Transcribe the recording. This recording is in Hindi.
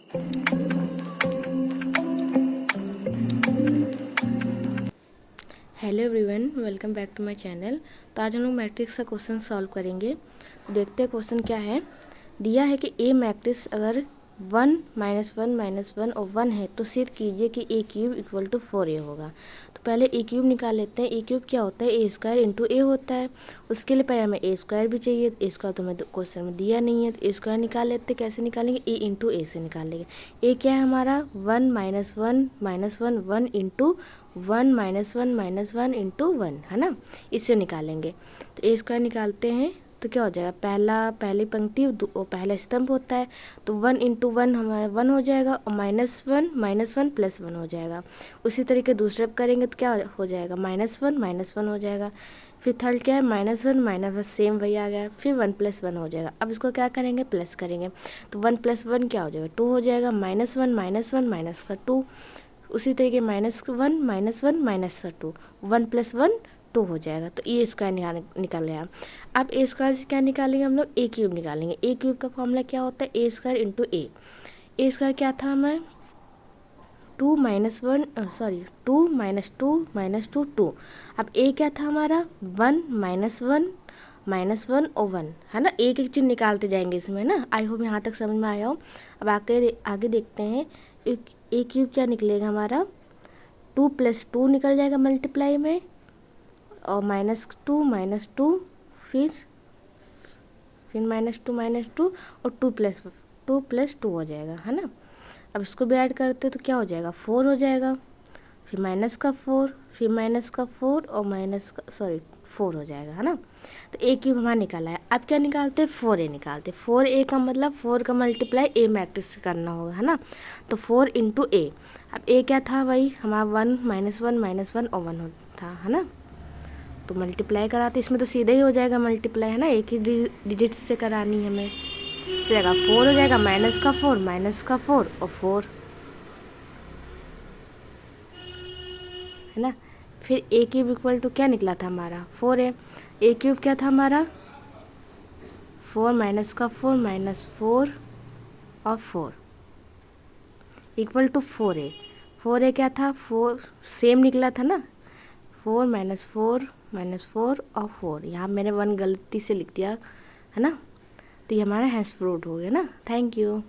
Hello everyone, welcome back to my channel. तो आज हम लोग मैट्रिक्स का क्वेश्चन सॉल्व करेंगे। देखते हैं क्वेश्चन क्या है। दिया है कि ए मैट्रिक्स अगर 1 -1 -1 और 1 है तो सिद्ध कीजिए कि ए क्यूब इक्वल टू 4a होगा। तो पहले ए क्यूब निकाल लेते हैं। ए क्यूब क्या होता है? ए स्क्वायर इंटू ए होता है। उसके लिए पहले हमें ए स्क्वायर भी चाहिए। ए स्क्वायर तो हमें क्वेश्चन में दिया नहीं है, तो ए स्क्वायर निकाल लेते हैं। कैसे निकालेंगे? ए इंटू ए से निकालेंगे। ए क्या है हमारा? 1 -1 -1 1 इंटू 1 -1 -1 इंटू 1 है ना, इससे निकालेंगे। तो ए स्क्वायर निकालते हैं तो क्या हो जाएगा? पहली पंक्ति और पहला स्तंभ होता है, तो 1 इंटू 1 हमारा 1 हो जाएगा और -1 प्लस 1 हो जाएगा। उसी तरीके दूसरे करेंगे तो क्या हो जाएगा? -1 हो जाएगा। फिर थर्ड क्या है? -1 सेम वही आ गया। फिर 1 + 1 हो जाएगा। अब इसको क्या करेंगे? प्लस करेंगे। तो 1 + 1 क्या हो जाएगा? 2 हो जाएगा। -1 माइनस का 2। उसी तरीके -1 -1 -2 1 + 1 2 हो जाएगा। तो ए स्क्वायर निकाल गया। अब ए स्क्वायर से क्या निकालेंगे हम लोग? ए क्यूब निकालेंगे। ए क्यूब का फॉर्मूला क्या होता है? ए स्क्वायर इंटू ए। ए स्क्वायर क्या था हमें? 2 - 1 2 - 2 2। अब ए क्या था हमारा? 1 -1 और 1 है ना। एक एक चीज़ निकालते जाएंगे इसमें ना। आई होप यहाँ तक समझ में आया हो। अब आगे देखते हैं। ए क्यूब क्या निकलेगा हमारा? 2 + 2 निकल जाएगा मल्टीप्लाई में, और -2 फिर -2 और 2 + 2 हो जाएगा है ना। अब इसको भी ऐड करते तो क्या हो जाएगा? 4 हो जाएगा। फिर -4 फिर -4 और 4 हो जाएगा है ना। तो ए क्यूब हमारा निकाला है। अब क्या निकालते हैं? 4a निकालते। 4a का मतलब 4 का मल्टीप्लाई ए मैट्रिक्स से करना होगा है ना। तो 4 इंटू ए। अब ए क्या था भाई हमारा? 1 -1 और 1 था है ना। तो मल्टीप्लाई कराते इसमें तो सीधे ही हो जाएगा मल्टीप्लाई है ना। एक ही डिजिट से करानी है हमें। तो जाएगा 4 हो जाएगा, -4 और 4 है ना। फिर ए क्यूब इक्वल टू क्या निकला था हमारा? 4a। ए क्यूब क्या था हमारा? 4 -4 और 4 इक्वल टू 4a। 4a क्या था? 4 सेम निकला था ना। 4 -4 और 4। यहाँ मैंने 1 गलती से लिख दिया है ना। तो ये हमारा हैश फ्रूट हो गया ना। Thank you.